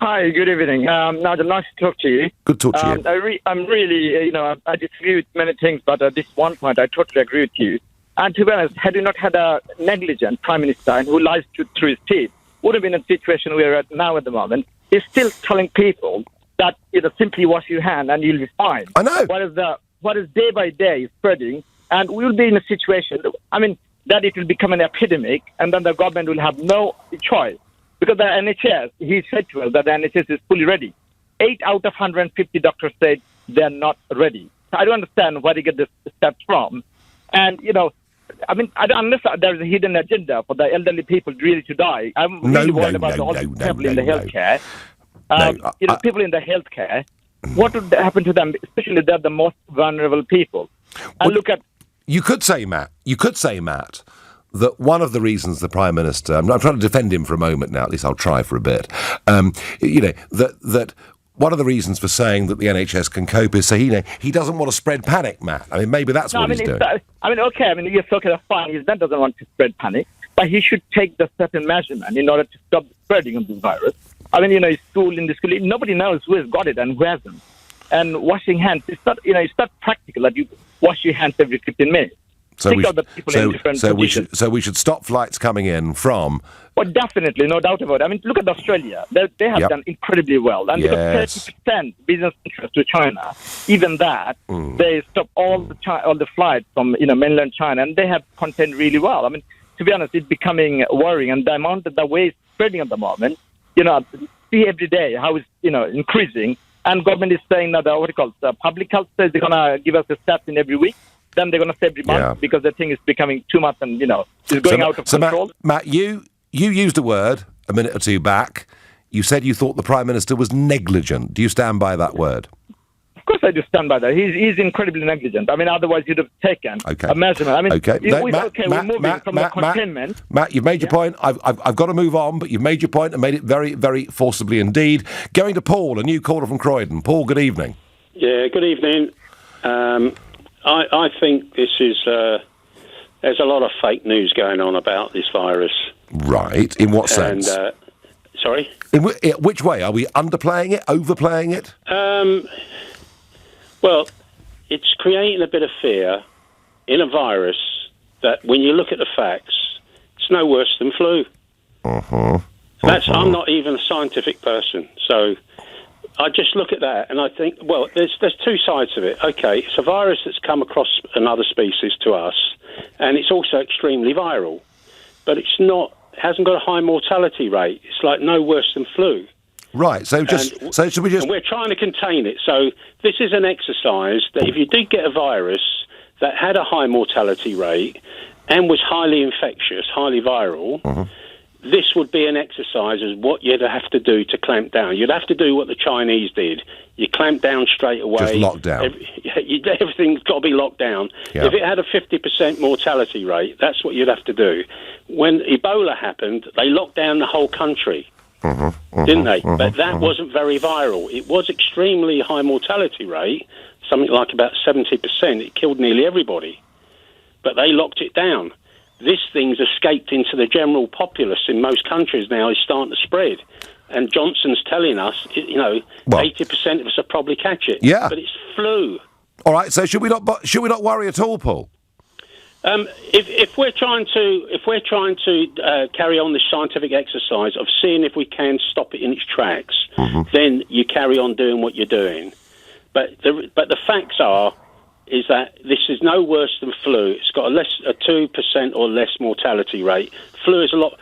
Hi, good evening. Nigel, nice to talk to you. Good to talk to you. I'm really, I disagree with many things, but at this one point, I totally agree with you. And to be honest, had you not had a negligent Prime Minister who lies through his teeth, would have been a situation we're at now at the moment. He's still telling people that, simply wash your hand and you'll be fine. I know. What is day by day spreading, and we'll be in a situation, that it will become an epidemic, and then the government will have no choice. Because the NHS, he said to us that the NHS is fully ready. 8 out of 150 doctors said they're not ready. I don't understand where they get this steps from. And, unless there's a hidden agenda for the elderly people really to die, I'm really worried about all the people in the healthcare. People in the healthcare, what would happen to them, especially they're the most vulnerable people? And look at... You could say, Matt, that one of the reasons the Prime Minister... I'm trying to defend him for a moment now, at least I'll try for a bit. That one of the reasons for saying that the NHS can cope is he doesn't want to spread panic, Matt. Maybe that's what he's doing. Yes, okay, that's fine. He doesn't want to spread panic, but he should take the certain measurement in order to stop the spreading of this virus. In the school, nobody knows who has got it and who hasn't. And washing hands, it's not practical that you wash your hands every 15 minutes. So we should stop flights coming in from... Well, definitely, no doubt about it. Look at Australia. They have done incredibly well. And because 30% business interest to China, even that, they stop all the flights from mainland China, and they have contained really well. To be honest, it's becoming worrying. And the amount that the way is spreading at the moment, see every day how it's increasing. And government is saying that public health says they're going to give us a stats in every week. Then they're going to say every month because the thing is becoming too much and, it's going out of control. Matt, you used a word a minute or two back. You said you thought the Prime Minister was negligent. Do you stand by that word? Of course I do stand by that. He's incredibly negligent. Otherwise you'd have taken a measurement. We're moving from the containment. Matt, you've made your point. I've got to move on, but you've made your point and made it very, very forcibly indeed. Going to Paul, a new caller from Croydon. Paul, good evening. Yeah, good evening. I think this is... there's a lot of fake news going on about this virus. Right. In what sense? Sorry? In which way? Are we underplaying it, overplaying it? Well, it's creating a bit of fear in a virus that, when you look at the facts, it's no worse than flu. I'm not even a scientific person, so... I just look at that and I think, well, there's two sides of it. Okay, it's a virus that's come across another species to us, and it's also extremely viral, but it hasn't got a high mortality rate. It's like no worse than flu. Right. So should we just? And we're trying to contain it. So this is an exercise that if you did get a virus that had a high mortality rate and was highly infectious, highly viral. This would be an exercise as what you'd have to do to clamp down. You'd have to do what the Chinese did. You clamp down straight away. Just lock down. Everything's got to be locked down. Yeah. If it had a 50% mortality rate, that's what you'd have to do. When Ebola happened, they locked down the whole country, didn't they? But that wasn't very viral. It was extremely high mortality rate, something like about 70%. It killed nearly everybody. But they locked it down. This thing's escaped into the general populace in most countries now. It's starting to spread. And Johnson's telling us, 80% of us will probably catch it. Yeah. But it's flu. All right, so should we not worry at all, Paul? If we're trying to carry on this scientific exercise of seeing if we can stop it in its tracks, then you carry on doing what you're doing. But the facts is that this is no worse than flu. It's got a 2% or less mortality rate. Flu is a lot...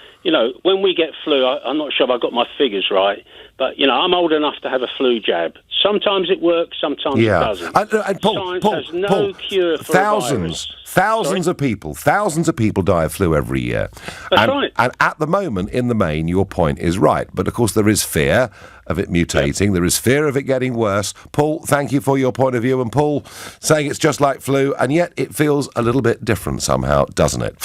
when we get flu, I'm not sure if I got my figures right, but, I'm old enough to have a flu jab. Sometimes it works, sometimes it doesn't. And Paul, Science has no cure for a virus. Thousands of people die of flu every year. That's right. And at the moment, in the main, your point is right. But, of course, there is fear of it mutating. There is fear of it getting worse. Paul, thank you for your point of view. And Paul saying it's just like flu, and yet it feels a little bit different somehow, doesn't it?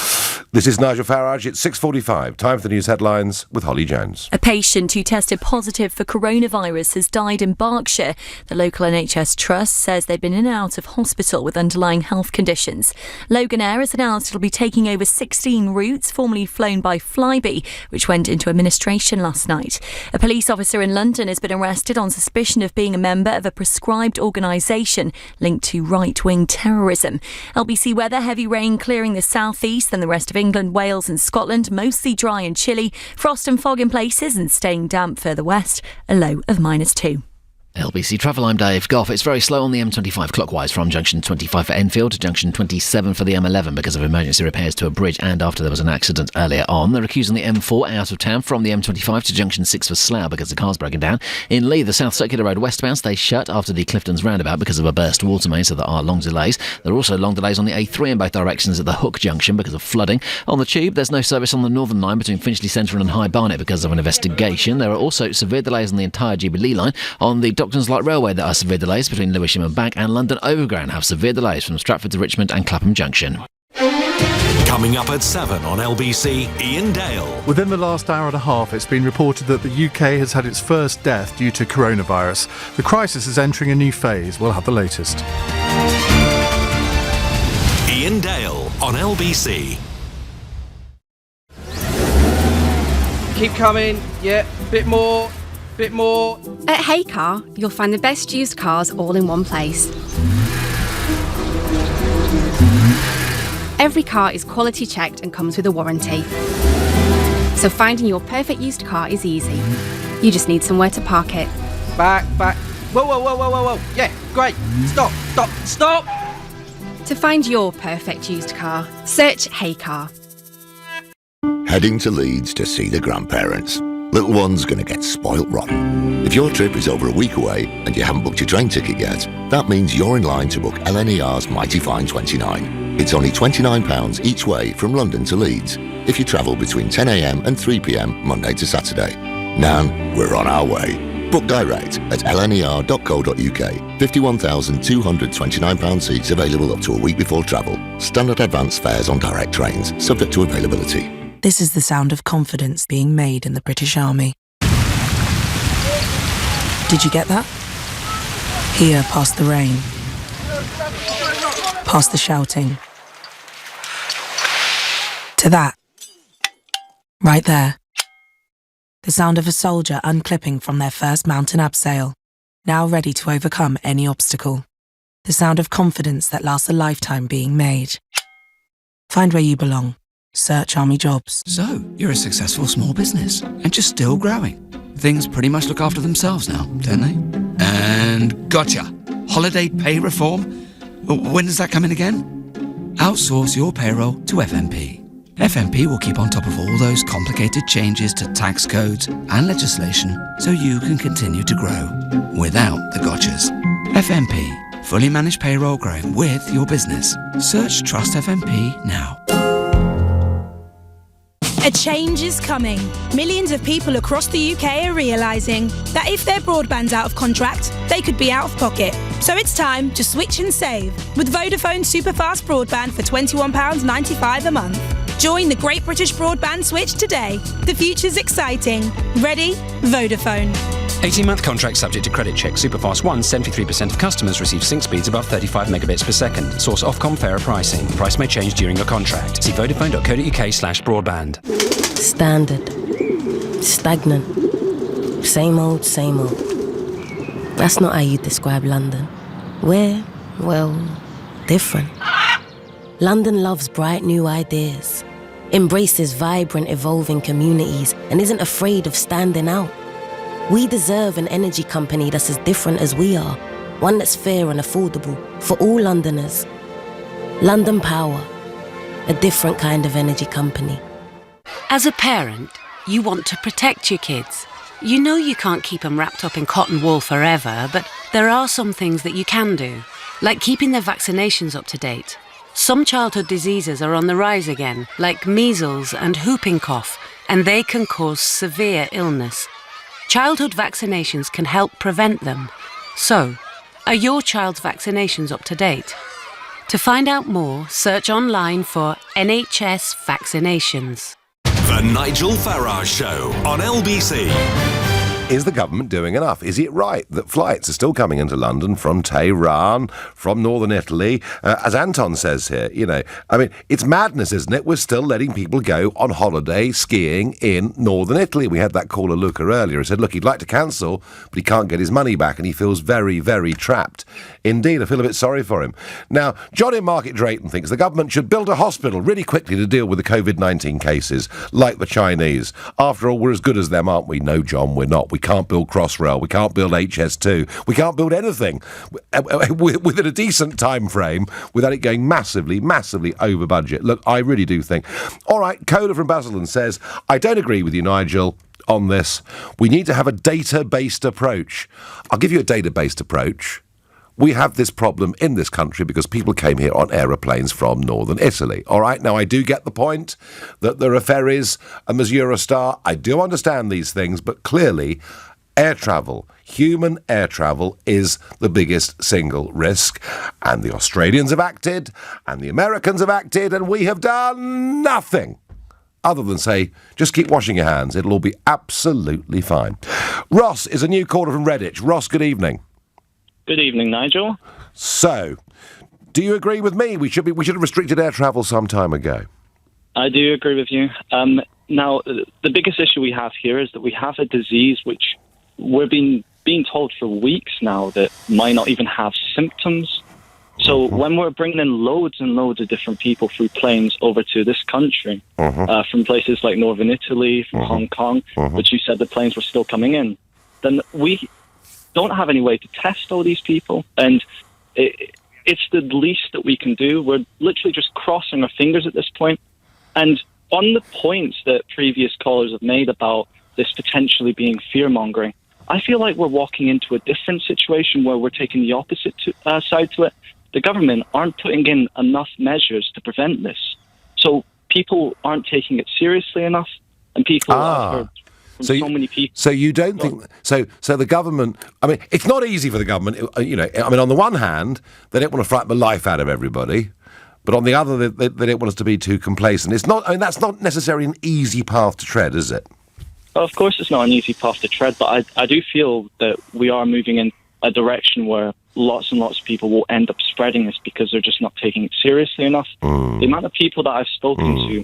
This is Nigel Farage. It's 6:45. Time for the news headlines with Holly Jones. A patient who tested positive for coronavirus has died in Berkshire. The local NHS trust says they've been in and out of hospital with underlying health conditions. Loganair has announced it'll be taking over 16 routes formerly flown by Flybe, which went into administration last night. A police officer in London has been arrested on suspicion of being a member of a proscribed organisation linked to right-wing terrorism. LBC weather, heavy rain clearing the southeast and the rest of England, Wales and Scotland, mostly dry and chilly. Frost and fog in places and staying damp further west, a low of -2. LBC Travel, I'm Dave Goff. It's very slow on the M25 clockwise from junction 25 for Enfield to junction 27 for the M11 because of emergency repairs to a bridge and after there was an accident earlier on. They're accusing the M4 out of town from the M25 to junction 6 for Slough because the car's broken down. In Leigh, the South Circular Road westbound stays shut after the Cliftons roundabout because of a burst water main, so there are long delays. There are also long delays on the A3 in both directions at the Hook junction because of flooding. On the Tube, there's no service on the Northern Line between Finchley Central and High Barnet because of an investigation. There are also severe delays on the entire Jubilee line. On the Doctons Light Railway, there are severe delays between Lewisham and Bank, and London Overground have severe delays from Stratford to Richmond and Clapham Junction. Coming up at 7 on LBC, Ian Dale. Within the last hour and a half, it's been reported that the UK has had its first death due to coronavirus. The crisis is entering a new phase. We'll have the latest. Ian Dale on LBC. Keep coming. Yeah, bit more. At Hey Car, you'll find the best used cars all in one place. Every car is quality checked and comes with a warranty. So finding your perfect used car is easy. You just need somewhere to park it. Back. Whoa. Yeah, great. Stop. To find your perfect used car, search Hey Car. Heading to Leeds to see the grandparents. Little one's going to get spoilt rotten. If your trip is over a week away and you haven't booked your train ticket yet, that means you're in line to book LNER's Mighty Fine 29. It's only £29 each way from London to Leeds if you travel between 10 a.m. and 3 p.m. Monday to Saturday. Nan, we're on our way. Book direct at lner.co.uk. £51,229 seats available up to a week before travel. Standard advance fares on direct trains, subject to availability. This is the sound of confidence being made in the British Army. Did you get that? Here, past the rain. Past the shouting. To that. Right there. The sound of a soldier unclipping from their first mountain abseil, now ready to overcome any obstacle. The sound of confidence that lasts a lifetime being made. Find where you belong. Search Army Jobs. So, you're a successful small business and just still growing. Things pretty much look after themselves now, don't they? And gotcha! Holiday pay reform? When does that come in again? Outsource your payroll to FMP. FMP will keep on top of all those complicated changes to tax codes and legislation so you can continue to grow without the gotchas. FMP. Fully managed payroll growing with your business. Search Trust FMP now. A change is coming. Millions of people across the UK are realising that if their broadband's out of contract, they could be out of pocket. So it's time to switch and save with Vodafone Superfast Broadband for £21.95 a month. Join the Great British Broadband Switch today. The future's exciting. Ready? Vodafone. 18-month contract subject to credit check. Superfast 1, 73% of customers receive sync speeds above 35 megabits per second. Source Ofcom fairer pricing. Price may change during your contract. See vodafone.co.uk/broadband. Standard. Stagnant. Same old, same old. That's not how you describe London. We're, well, different. London loves bright new ideas, embraces vibrant, evolving communities, and isn't afraid of standing out. We deserve an energy company that's as different as we are, one that's fair and affordable for all Londoners. London Power, a different kind of energy company. As a parent, you want to protect your kids. You know you can't keep them wrapped up in cotton wool forever, but there are some things that you can do, like keeping their vaccinations up to date. Some childhood diseases are on the rise again, like measles and whooping cough, and they can cause severe illness. Childhood vaccinations can help prevent them. So, are your child's vaccinations up to date? To find out more, search online for NHS vaccinations. The Nigel Farage Show on LBC. Is the government doing enough? Is it right that flights are still coming into London from Tehran, from northern Italy? As Anton says here, it's madness, isn't it? We're still letting people go on holiday skiing in northern Italy. We had that caller, Luca, earlier. He said, look, he'd like to cancel, but he can't get his money back, and he feels very, very trapped. Indeed, I feel a bit sorry for him. Now, John in Market Drayton thinks the government should build a hospital really quickly to deal with the COVID-19 cases, like the Chinese. After all, we're as good as them, aren't we? No, John, we're not. We can't build Crossrail, we can't build HS2, we can't build anything within a decent time frame without it going massively, massively over budget. Look, I really do think. All right, Cola from Basildon says, I don't agree with you, Nigel, on this. We need to have a data-based approach. I'll give you a data-based approach. We have this problem in this country because people came here on aeroplanes from northern Italy. All right, now I do get the point that there are ferries and there's Eurostar. I do understand these things, but clearly air travel, human air travel, is the biggest single risk. And the Australians have acted, and the Americans have acted, and we have done nothing other than say, just keep washing your hands. It'll all be absolutely fine. Ross is a new caller from Redditch. Ross, good evening. Good evening, Nigel. So, do you agree with me? We should have restricted air travel some time ago. I do agree with you. Now, the biggest issue we have here is that we have a disease which we're being told for weeks now that might not even have symptoms. So when we're bringing in loads and loads of different people through planes over to this country, from places like northern Italy, from Hong Kong, which you said the planes were still coming in, then we don't have any way to test all these people, and it's the least that we can do. We're literally just crossing our fingers at this point. And on the points that previous callers have made about this potentially being fear-mongering, I feel like we're walking into a different situation where we're taking the opposite side to it. The government aren't putting in enough measures to prevent this. So people aren't taking it seriously enough, and people have heard so many people. So you don't think so the government, I mean, it's not easy for the government, on the one hand, they don't want to frighten the life out of everybody, but on the other, they don't want us to be too complacent. It's not, that's not necessarily an easy path to tread, is it? Well, of course it's not an easy path to tread, but I do feel that we are moving in a direction where lots and lots of people will end up spreading this because they're just not taking it seriously enough. The amount of people that I've spoken to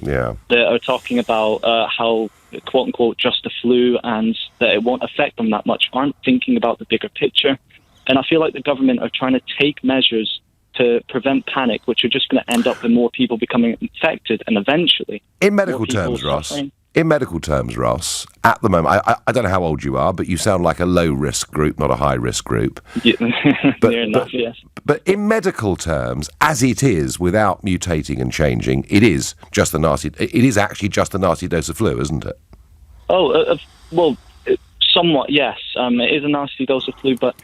that are talking about how, quote-unquote, just the flu and that it won't affect them that much aren't thinking about the bigger picture. And I feel like the government are trying to take measures to prevent panic, which are just going to end up with more people becoming infected and eventually... In medical terms, Ross, at the moment, I don't know how old you are, but you sound like a low-risk group, not a high-risk group. Yeah, near enough, yes. But in medical terms, as it is, without mutating and changing, it is actually just a nasty dose of flu, isn't it? Well, somewhat, yes. It is a nasty dose of flu, but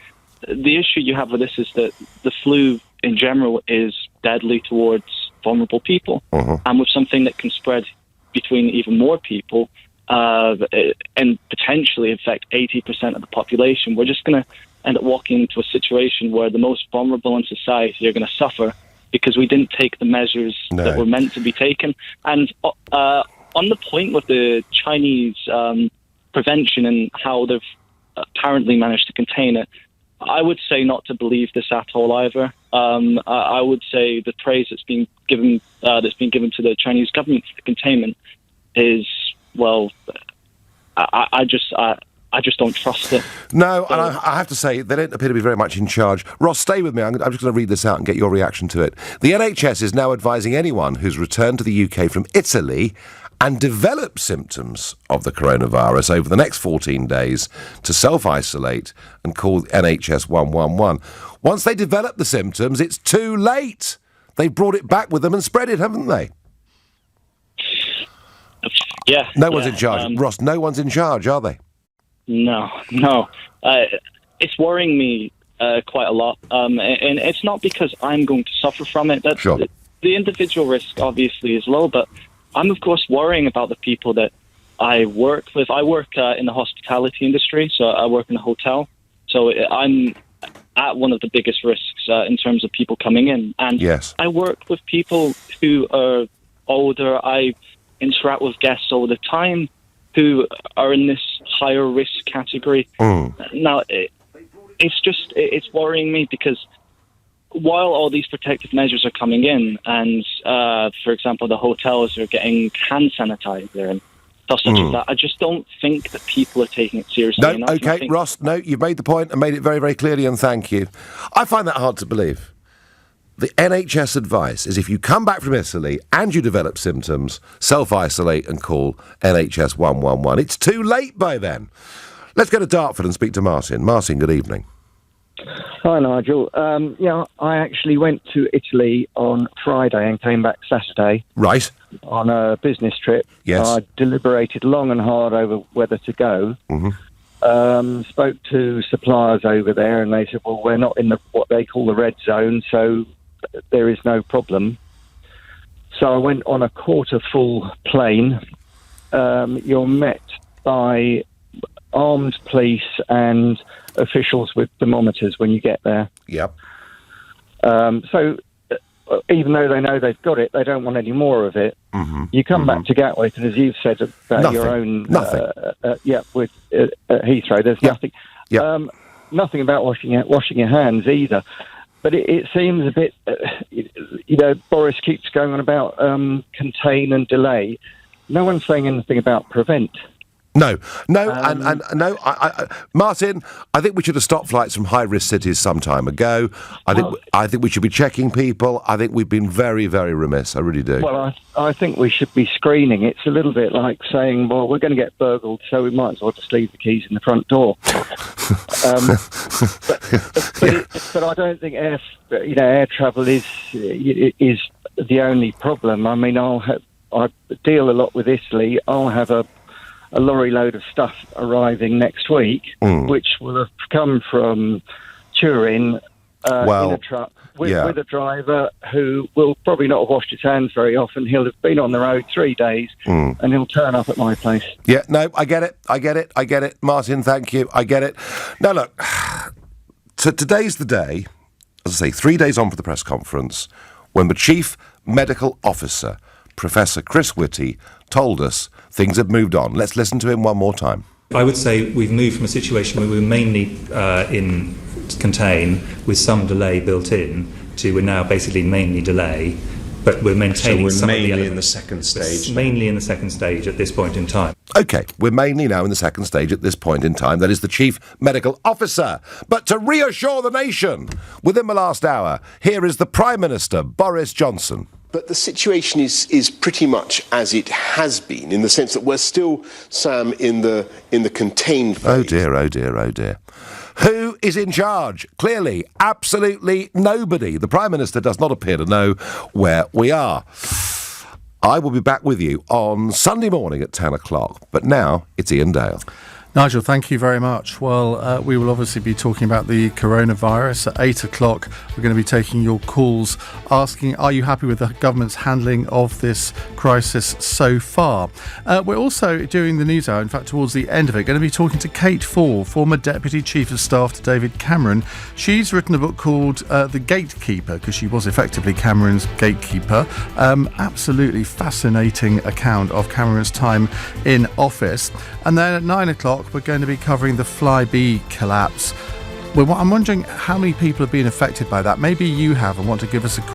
the issue you have with this is that the flu in general is deadly towards vulnerable people. And with something that can spread between even more people and potentially affect 80% of the population, we're just going to end up walking into a situation where the most vulnerable in society are going to suffer because we didn't take the measures that were meant to be taken. And on the point with the Chinese prevention and how they've apparently managed to contain it, I would say not to believe this at all either. I would say the praise that's been given to the Chinese government for the containment is, well, I just don't trust it. No, and I have to say, they don't appear to be very much in charge. Ross, stay with me. I'm just going to read this out and get your reaction to it. The NHS is now advising anyone who's returned to the UK from Italy and developed symptoms of the coronavirus over the next 14 days to self-isolate and call NHS 111. Once they develop the symptoms, it's too late. They've brought it back with them and spread it, haven't they? Yeah. No one's in charge. Ross, no one's in charge, are they? No. It's worrying me quite a lot. And it's not because I'm going to suffer from it. The individual risk obviously is low, but I'm, of course, worrying about the people that I work with. I work in the hospitality industry, so I work in a hotel. So I'm at one of the biggest risks in terms of people coming in. And I work with people who are older. I interact with guests all the time who are in this higher risk category. Now, it's worrying me because while all these protective measures are coming in and, for example, the hotels are getting hand sanitizer and stuff such as that, I just don't think that people are taking it seriously enough. Okay, Ross, you've made the point and made it very, very clearly, and thank you. I find that hard to believe. The NHS advice is if you come back from Italy and you develop symptoms, self-isolate and call NHS 111. It's too late by then. Let's go to Dartford and speak to Martin. Martin, good evening. Hi, Nigel. I actually went to Italy on Friday and came back Saturday. Right. On a business trip. Yes. I deliberated long and hard over whether to go. Mm-hmm. Spoke to suppliers over there, and they said, well, we're not in what they call the red zone, so there is no problem. So I went on a quarter-full plane. You're met by armed police and officials with thermometers when you get there. Yep. So even though they know they've got it, they don't want any more of it. Mm-hmm. You come back to Gatwick, and as you've said about your own... Nothing. With Heathrow, there's nothing. Yep. Nothing about washing your hands either. But it seems a bit... Boris keeps going on about contain and delay. No one's saying anything about prevent. No, Martin, I think we should have stopped flights from high-risk cities some time ago. I think we should be checking people. I think we've been very, very remiss. I really do. Well, I think we should be screening. It's a little bit like saying, well, we're going to get burgled, so we might as well just leave the keys in the front door. But I don't think air travel is the only problem. I mean, I deal a lot with Italy. I'll have a lorry load of stuff arriving next week, which will have come from Turin in a truck with a driver who will probably not have washed his hands very often. He'll have been on the road 3 days and he'll turn up at my place. Yeah, no, I get it. Martin, thank you. I get it. Now, look, so today's the day, as I say, 3 days on for the press conference, when the Chief Medical Officer, Professor Chris Whitty, told us things have moved on. Let's listen to him one more time. I would say we've moved from a situation where we were mainly in contain with some delay built in to we're now basically mainly delay, but we're maintaining some of the elements. So we're mainly in the second stage? Mainly in the second stage at this point in time. OK, we're mainly now in the second stage at this point in time. That is the Chief Medical Officer. But to reassure the nation, within the last hour, here is the Prime Minister, Boris Johnson. But the situation is pretty much as it has been, in the sense that we're still, Sam, in the contained phase. Oh dear. Who is in charge? Clearly, absolutely nobody. The Prime Minister does not appear to know where we are. I will be back with you on Sunday morning at 10 o'clock. But now, it's Ian Dale. Nigel, thank you very much. Well, we will obviously be talking about the coronavirus at 8 o'clock. We're going to be taking your calls asking, are you happy with the government's handling of this crisis so far? We're also, during the news hour, in fact, towards the end of it, going to be talking to Kate Fore, former Deputy Chief of Staff to David Cameron. She's written a book called The Gatekeeper, because she was effectively Cameron's gatekeeper. Absolutely fascinating account of Cameron's time in office. And then at 9 o'clock, we're going to be covering the Flybe collapse. I'm wondering how many people have been affected by that. Maybe you have and want to give us a call.